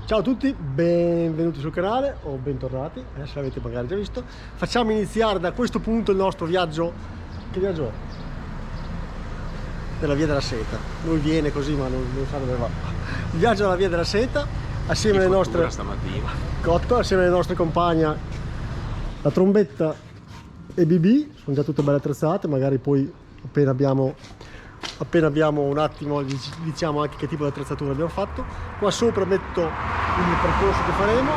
Ciao a tutti, benvenuti sul canale o bentornati, se l'avete magari già visto. Facciamo iniziare da questo punto il nostro viaggio. Che viaggio è? Della Via della Seta. Lui viene così ma non sa dove va. Il viaggio della Via della Seta assieme alle nostre assieme alle nostre compagne, la Trombetta e BB. Sono già tutte belle attrezzate, magari poi appena abbiamo un attimo diciamo anche che tipo di attrezzatura abbiamo fatto. Qua sopra metto il percorso che faremo.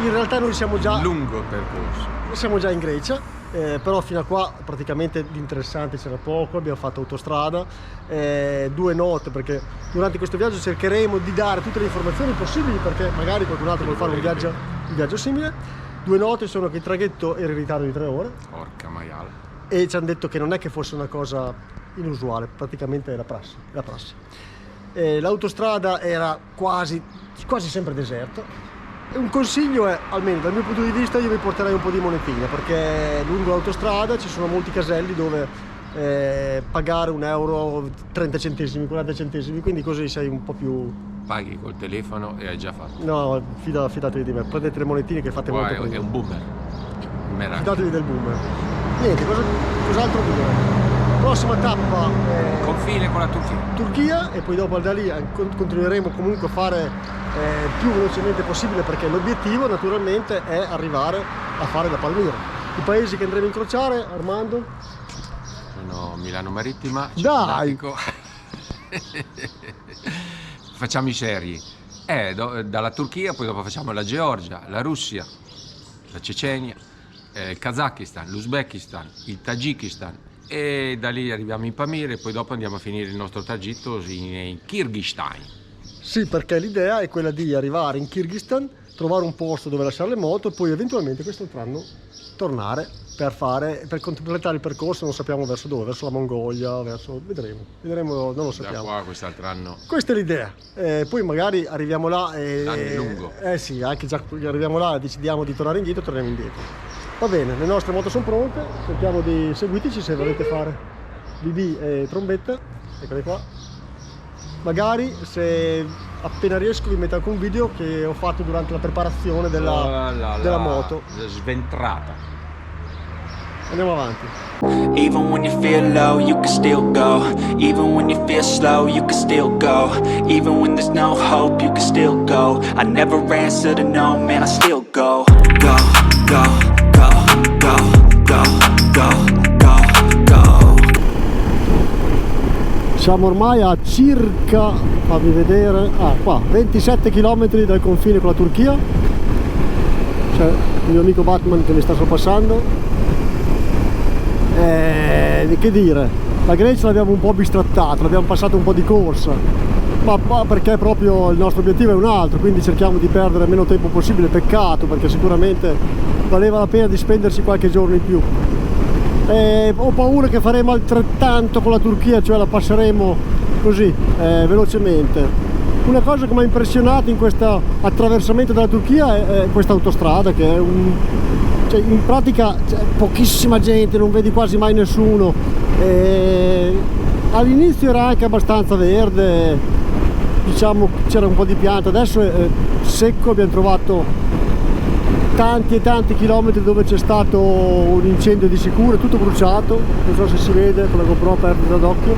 In realtà noi siamo già lungo percorso, siamo già in Grecia, però fino a qua praticamente di interessante c'era poco. Abbiamo fatto autostrada, 2 note, perché durante questo viaggio cercheremo di dare tutte le informazioni possibili, perché magari qualcun altro vuole fare un viaggio simile. 2 note sono che il traghetto era in ritardo di 3 ore. Porca maiale. E ci hanno detto che non è che fosse una cosa inusuale, praticamente è la prassi. L'autostrada era quasi sempre deserta. E un consiglio è, almeno dal mio punto di vista, io vi porterei un po' di monetine, perché lungo l'autostrada ci sono molti caselli dove pagare €1, 30 centesimi, 40 centesimi, quindi così sei un po' più... Paghi col telefono e hai già fatto. No, fidatevi di me, prendete le monetine che fate molto prima. È un boomer. Fidatevi del boomer. Niente, cos'altro dire? Prossima tappa confine con la Turchia, e poi dopo da lì continueremo comunque a fare più velocemente possibile, perché l'obiettivo naturalmente è arrivare a fare da Palmira. I paesi che andremo a incrociare, Armando? Sono Milano Marittima, dai! Facciamo i seri. Dalla Turchia, poi dopo facciamo la Georgia, la Russia, la Cecenia, il Kazakistan, l'Uzbekistan, il Tagikistan, e da lì arriviamo in Pamir e poi dopo andiamo a finire il nostro tragitto in Kirghizistan. Sì, perché l'idea è quella di arrivare in Kirghizistan, trovare un posto dove lasciare le moto e poi eventualmente quest'altro anno tornare per completare il percorso. Non sappiamo verso dove, verso la Mongolia, vedremo, non lo sappiamo. Da qua quest'altro anno. Questa è l'idea, poi magari arriviamo là e... L'anno è lungo. Sì, anche già arriviamo là e decidiamo di tornare indietro, torniamo indietro. Va bene, le nostre moto sono pronte, cerchiamo di seguiteci se volete fare BB e Trombetta, eccole qua. Magari se appena riesco vi metto anche un video che ho fatto durante la preparazione della moto. Sventrata. Andiamo avanti. Even when you feel low, you can still go. Even when you feel slow, you can still go. Even when there's no hope, you can still go. I never answer to no, man, I still go. Go, go, go, go, go, go, go, go. Siamo ormai a circa, fammi vedere, qua, 27 km dal confine con la Turchia. C'è il mio amico Batman che mi sta sorpassando. Che dire, la Grecia l'abbiamo un po' bistrattata, l'abbiamo passato un po' di corsa, ma perché proprio il nostro obiettivo è un altro, quindi cerchiamo di perdere meno tempo possibile. Peccato, perché sicuramente valeva la pena di spenderci qualche giorno in più. Ho paura che faremo altrettanto con la Turchia, cioè la passeremo così velocemente. Una cosa che mi ha impressionato in questo attraversamento della Turchia è questa autostrada, che è in pratica pochissima gente, non vedi quasi mai nessuno. All'inizio era anche abbastanza verde, diciamo c'era un po' di pianta, adesso è secco. Abbiamo trovato tanti e tanti chilometri dove c'è stato un incendio di sicuro, è tutto bruciato, non so se si vede con la GoPro aperta d'occhio.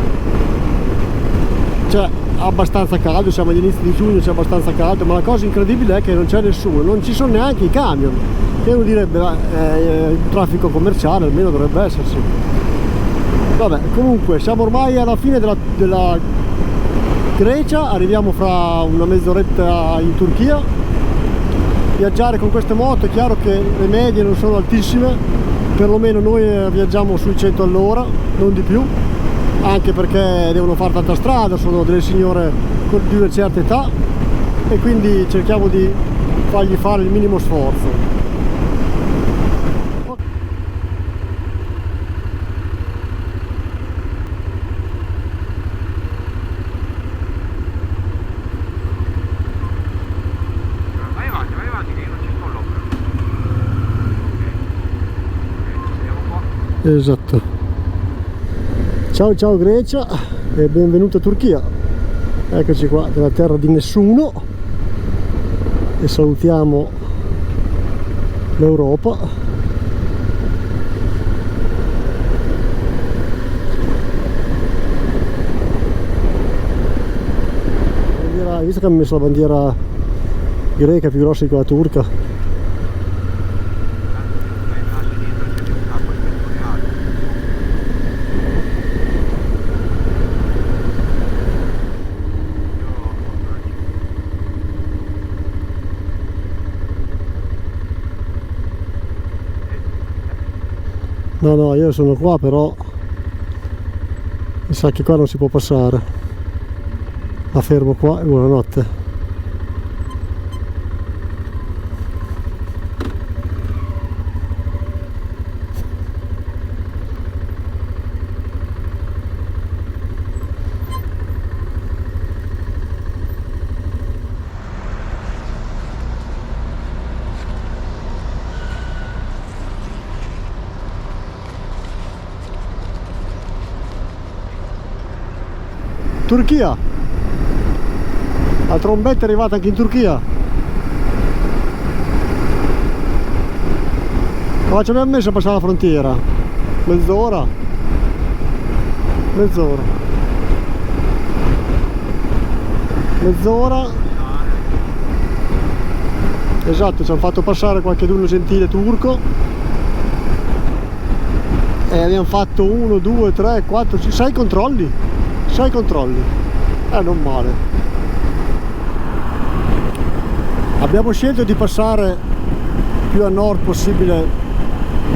C'è abbastanza caldo, siamo agli inizi di giugno, c'è abbastanza caldo, ma la cosa incredibile è che non c'è nessuno, non ci sono neanche i camion, che uno direbbe il traffico commerciale almeno dovrebbe esserci. Vabbè, comunque siamo ormai alla fine della Grecia, arriviamo fra una mezz'oretta in Turchia. Viaggiare con queste moto è chiaro che le medie non sono altissime, perlomeno noi viaggiamo sui 100 all'ora, non di più, anche perché devono fare tanta strada, sono delle signore di una certa età e quindi cerchiamo di fargli fare il minimo sforzo. Esatto. Ciao Grecia e benvenuto a Turchia. Eccoci qua, nella terra di nessuno. e salutiamo l'Europa. Hai visto che hanno messo la bandiera greca più grossa di quella turca? No, io sono qua, però mi sa che qua non si può passare. La fermo qua e buonanotte. Turchia, la trombetta è arrivata anche in Turchia. Qua ci abbiamo messo a passare la frontiera? Mezz'ora? Mezz'ora. Esatto, ci hanno fatto passare qualcheduno gentile turco e abbiamo fatto 1, 2, 3, 4, 6 controlli. 6 controlli, non male. Abbiamo scelto di passare più a nord possibile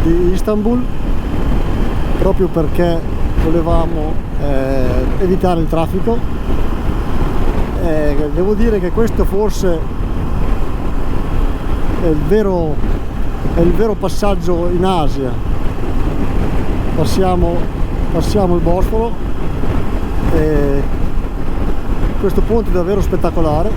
di Istanbul, proprio perché volevamo evitare il traffico. Devo dire che questo forse è il vero passaggio in Asia. Passiamo il Bosforo. Questo ponte è davvero spettacolare.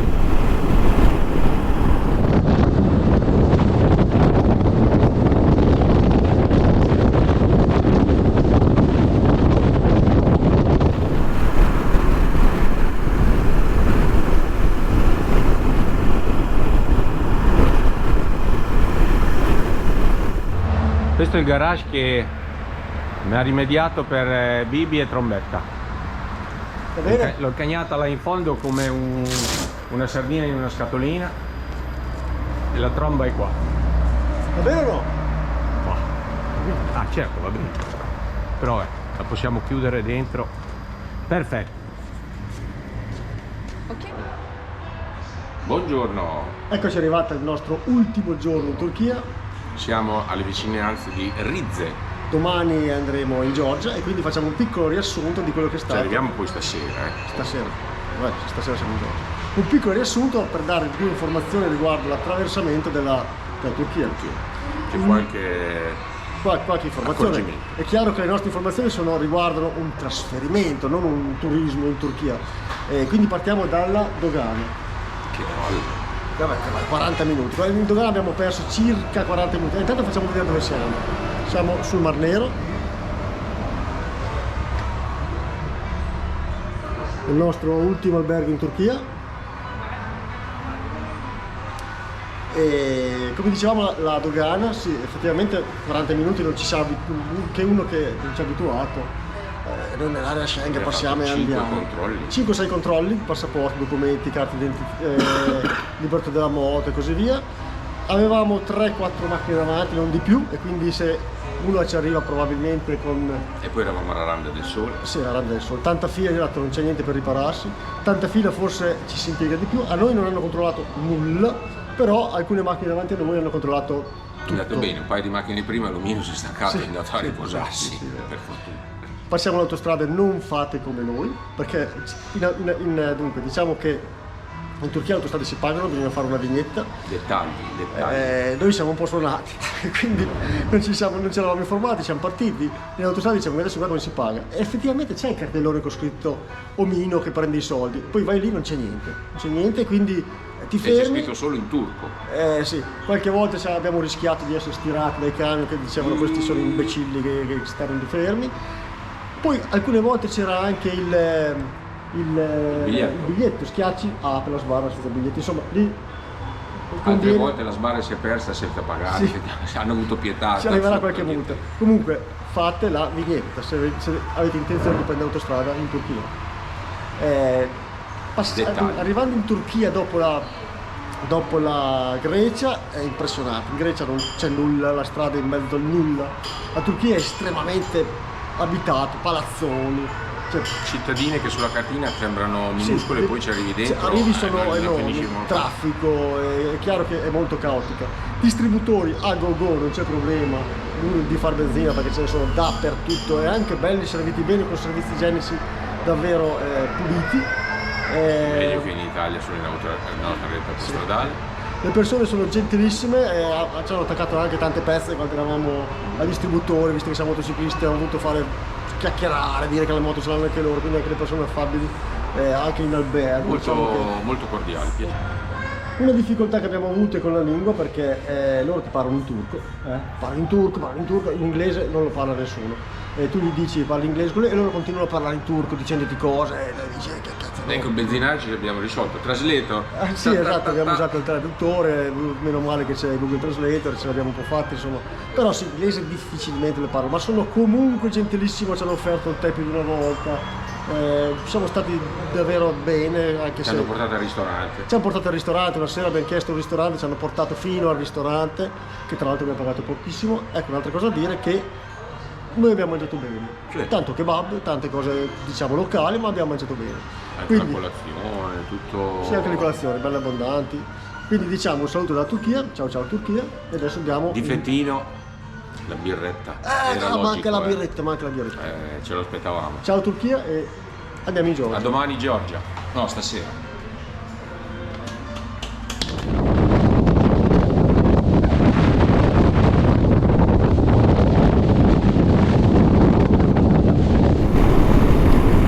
Questo è il garage che mi ha rimediato per Bibi e Trombetta. L'ho cagnata là in fondo come una sardina in una scatolina e la tromba è qua. Va bene o no? Qua. Ah certo, va bene. Però la possiamo chiudere dentro. Perfetto. Ok. Buongiorno. Eccoci arrivati al nostro ultimo giorno in Turchia. Siamo alle vicinanze di Rize. Domani andremo in Georgia e quindi facciamo un piccolo riassunto di quello che è stato. Ci arriviamo poi stasera. Stasera siamo in Georgia. Un piccolo riassunto per dare più informazioni riguardo l'attraversamento della Turchia. Che Qualche informazione. È chiaro che le nostre informazioni riguardano un trasferimento, non un turismo in Turchia. Quindi partiamo dalla dogana. Che palle. Vabbè, 40 minuti. In dogana abbiamo perso circa 40 minuti. Intanto facciamo vedere dove siamo. Siamo sul Mar Nero, il nostro ultimo albergo in Turchia, e come dicevamo la dogana, sì, effettivamente 40 minuti non ci sa che uno che non ci è abituato. Noi nell'area Schengen passiamo e andiamo. 5-6 controlli, passaporto, documenti, carte d'identità, libertà della moto e così via. Avevamo 3-4 macchine davanti, non di più, e quindi se uno ci arriva probabilmente con... E poi eravamo alla Randa del Sole. Sì, la Randa del Sole. Tanta fila, esatto, non c'è niente per ripararsi. Tanta fila, forse ci si impiega di più. A noi non hanno controllato nulla, però alcune macchine davanti a noi hanno controllato tutto. È andato bene, un paio di macchine prima, l'omino si è staccato e è andato a riposarsi, sì, per fortuna. Passiamo all'autostrada, non fate come noi, perché dunque diciamo che in Turchia le autostrade si pagano, bisogna fare una vignetta. Dettagli. Noi siamo un po' suonati, quindi non ci eravamo informati, siamo partiti, in autostrada diciamo adesso guarda come si paga. E effettivamente c'è il cartellone con scritto omino che prende i soldi, poi vai lì non c'è niente, quindi ti fermi. C'è scritto solo in turco. Sì, qualche volta abbiamo rischiato di essere stirati dai camion che dicevano questi sono imbecilli che stanno fermi. Poi alcune volte c'era anche il biglietto, schiacci, apre la sbarra senza biglietti, insomma lì Altre volte la sbarra si è persa senza pagare, Sì. hanno avuto pietà. Ci arriverà qualche multa. Comunque fate la vignetta se avete intenzione di prendere autostrada in Turchia. Arrivando in Turchia dopo la Grecia è impressionante. In Grecia non c'è nulla, la strada è in mezzo al nulla. La Turchia è estremamente abitata, palazzoni. Cioè, cittadine che sulla cartina sembrano minuscole, sì, poi ci arrivi dentro. Arrivi sono non enormi, finisci molto. traffico, è chiaro che è molto caotica. Distributori a go-go, non c'è problema di far benzina perché ce ne sono dappertutto e anche belli, serviti bene con servizi igienici davvero puliti. Meglio che in Italia sulla nostra rete autostradale. Le persone sono gentilissime, ci hanno attaccato anche tante pezze quando eravamo al distributore, visto che siamo motociclisti, hanno voluto fare chiacchierare, dire che le moto ce l'hanno anche loro, quindi anche le persone affabili, anche in albergo. Molto, diciamo molto cordiali. Una difficoltà che abbiamo avuto è con la lingua perché loro ti parlano in turco, parlano in turco, in inglese non lo parla nessuno. Tu gli dici parli inglese con lei e loro continuano a parlare in turco dicendoti cose e lei dice che cazzo. Ecco, il benzinaio ci abbiamo risolto. Translator. Sì, esatto, abbiamo usato il traduttore, meno male che c'è Google Translator, ce l'abbiamo un po' fatti, insomma. Però sì, l'inglese difficilmente le parlo, ma sono comunque gentilissimo, ci hanno offerto il tè più di una volta. Siamo stati davvero bene, anche Ci se hanno portato al ristorante. ci hanno portato al ristorante, una sera abbiamo chiesto un ristorante, ci hanno portato fino al ristorante, che tra l'altro abbiamo pagato pochissimo. Ecco, un'altra cosa da dire è che noi abbiamo mangiato bene, Sì. tanto kebab, tante cose diciamo locali, ma abbiamo mangiato bene. Anche la colazione, tutto. Sì, anche le colazioni, belle abbondanti. Quindi diciamo un saluto da Turchia, ciao ciao Turchia, e adesso andiamo. Difettino, la birretta. Era ma anche la logico, birretta, ma anche la birretta. Ce lo aspettavamo. Ciao Turchia e andiamo in Georgia. A domani Georgia. No, stasera.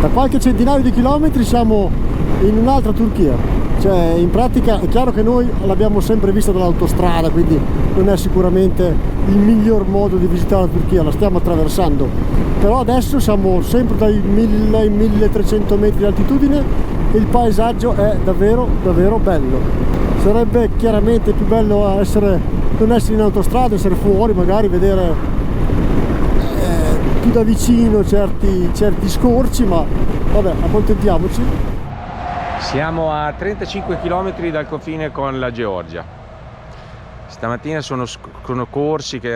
Da qualche centinaio di chilometri siamo in un'altra Turchia, cioè in pratica è chiaro che noi l'abbiamo sempre vista dall'autostrada, quindi non è sicuramente il miglior modo di visitare la Turchia, la stiamo attraversando, però adesso siamo sempre dai 1000 ai 1300 metri di altitudine e il paesaggio è davvero davvero bello. Sarebbe chiaramente più bello non essere in autostrada, essere fuori, magari vedere più da vicino certi scorci, ma vabbè, accontentiamoci. Siamo a 35 km dal confine con la Georgia. Stamattina sono corsi che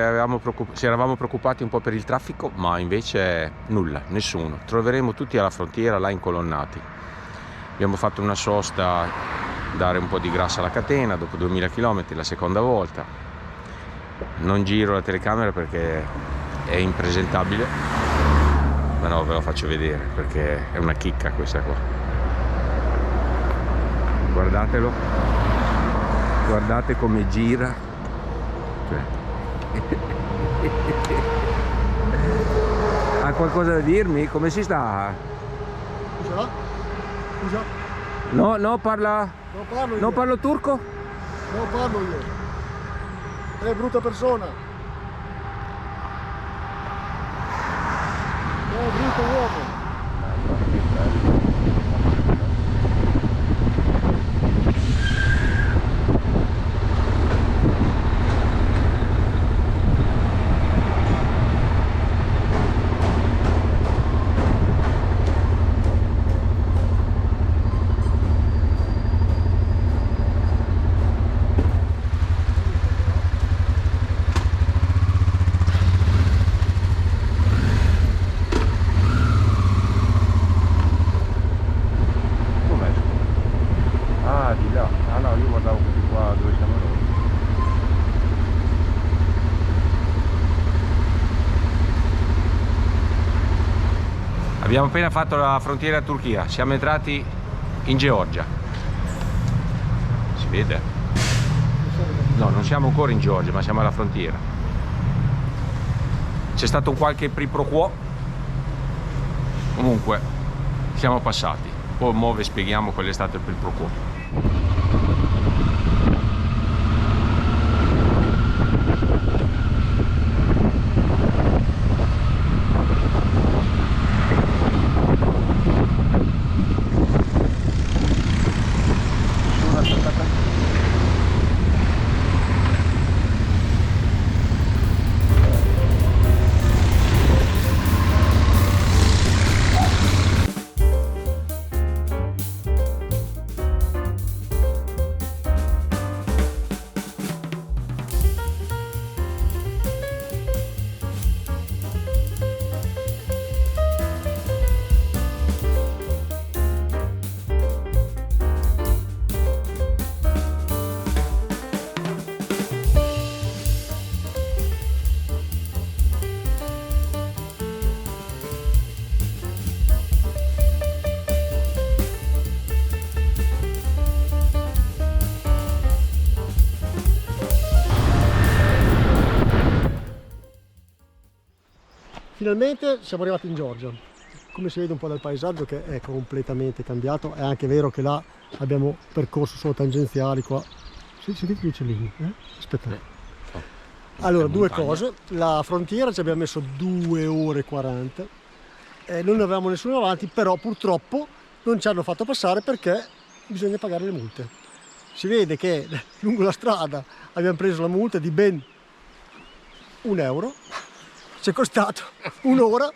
ci eravamo preoccupati un po' per il traffico, ma invece nulla, nessuno. Troveremo tutti alla frontiera là incolonnati. Abbiamo fatto una sosta, dare un po' di grassa alla catena dopo 2000 km, la seconda volta. Non giro la telecamera perché è impresentabile, ma no, ve lo faccio vedere perché è una chicca questa qua. Guardatelo, guardate come gira, ha qualcosa da dirmi? Come si sta? Scusa? Scusa? No, parla. Non parlo io. Non parlo turco? Non parlo io. Sei brutta persona. Brutto uomo. Abbiamo appena fatto la frontiera Turchia, siamo entrati in Georgia. Si vede? No, non siamo ancora in Georgia, ma siamo alla frontiera. C'è stato un qualche pri pro quo. Comunque siamo passati. Poi mo vi spieghiamo qual è stato il pri pro quo. finalmente siamo arrivati in Georgia. Come si vede un po' dal paesaggio che è completamente cambiato, è anche vero che là abbiamo percorso solo tangenziali qua. Sentite gli uccellini? Aspetta. Allora, due cose, la frontiera ci abbiamo messo 2 ore e 40, non ne avevamo nessuno avanti, però purtroppo non ci hanno fatto passare perché bisogna pagare le multe. Si vede che lungo la strada abbiamo preso la multa di ben €1, ci è costato un'ora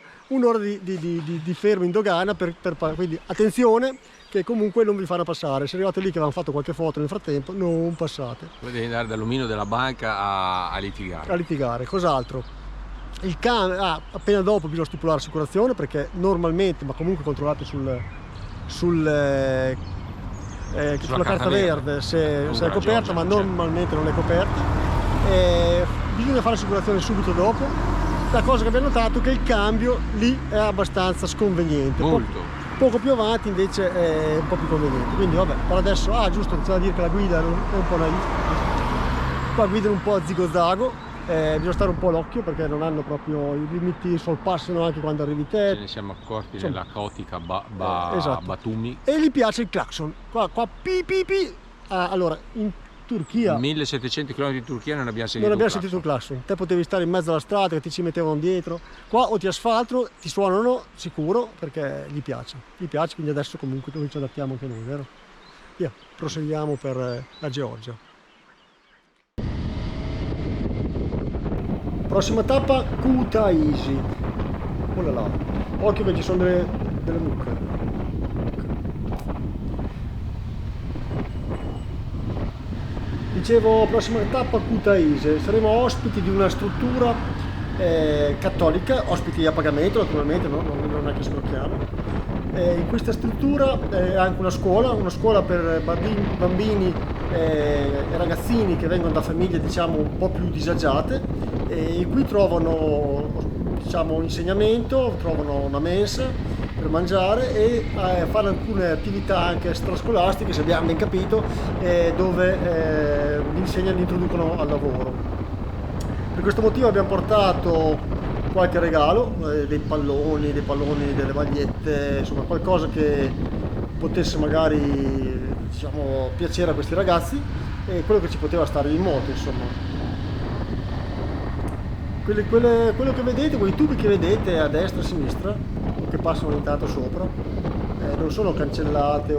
di fermo in dogana quindi attenzione che comunque non vi fanno passare. Se arrivate lì che avevano fatto qualche foto nel frattempo, non passate. Poi devi andare dall'omino della banca a litigare. A litigare, cos'altro? Appena dopo bisogna stipulare l'assicurazione perché normalmente, ma comunque controllate sulla carta verde se è coperta, ma normalmente non è coperta. Bisogna fare l'assicurazione subito dopo. La cosa che abbiamo notato è che il cambio lì è abbastanza sconveniente. Molto. Poco più avanti invece è un po' più conveniente. Quindi vabbè, per adesso, giusto, c'è da dire che la guida è un po' naif. Qua guidano un po' a zigo-zago, bisogna stare un po' all'occhio perché non hanno proprio i limiti, sorpassano anche quando arrivi te. Ce ne siamo accorti Insomma, nella caotica esatto. Batumi. E gli piace il clacson. Qua pi pi pi. Allora, in Turchia 1700 km in Turchia non abbiamo sentito un clacson. Te potevi stare in mezzo alla strada che ti ci mettevano dietro. Qua o ti asfaltano, ti suonano sicuro perché gli piace, quindi adesso comunque noi ci adattiamo anche noi, vero? Via, proseguiamo per la Georgia. Prossima tappa, Kutaisi. Oh là là. Occhio che ci sono delle mucche. Dicevo, prossima tappa Kutaisi, saremo ospiti di una struttura cattolica, ospiti a pagamento naturalmente, no? Non è che scrocchiamo. In questa struttura è anche una scuola per bambini e ragazzini che vengono da famiglie diciamo un po' più disagiate e qui trovano diciamo insegnamento, trovano una mensa per mangiare e fanno alcune attività anche extrascolastiche, se abbiamo ben capito, dove li introducono al lavoro. Per questo motivo abbiamo portato qualche regalo, dei palloni, delle magliette, insomma qualcosa che potesse magari diciamo, piacere a questi ragazzi e quello che ci poteva stare in moto, insomma. Quello che vedete, quei tubi che vedete a destra e a sinistra, che passano ogni tanto sopra, non sono cancellate,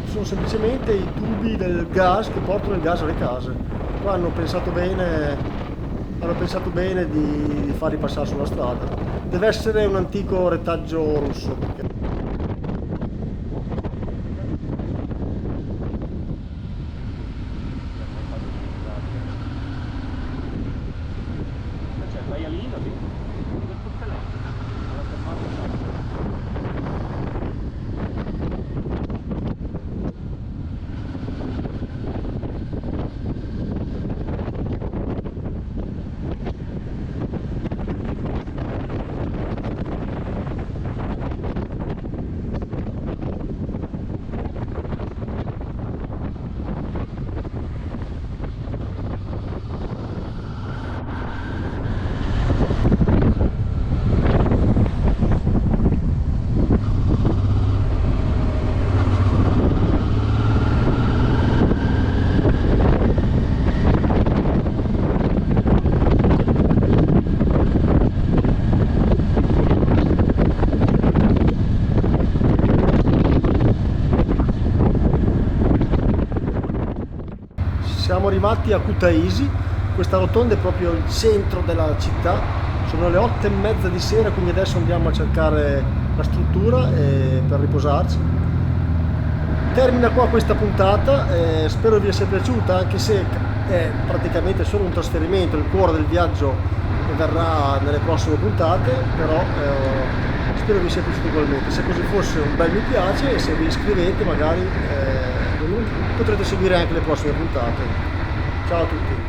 sono semplicemente i tubi del gas che portano il gas alle case. Qua hanno pensato bene di farli passare sulla strada. Deve essere un antico retaggio russo. Siamo arrivati a Kutaisi, questa rotonda è proprio il centro della città, sono le 8:30 di sera, quindi adesso andiamo a cercare la struttura per riposarci. Termina qua questa puntata, spero vi sia piaciuta, anche se è praticamente solo un trasferimento, il cuore del viaggio verrà nelle prossime puntate, però spero vi sia piaciuto ugualmente. Se così fosse un bel mi piace e se vi iscrivete magari potrete seguire anche le prossime puntate. Ciao a tutti!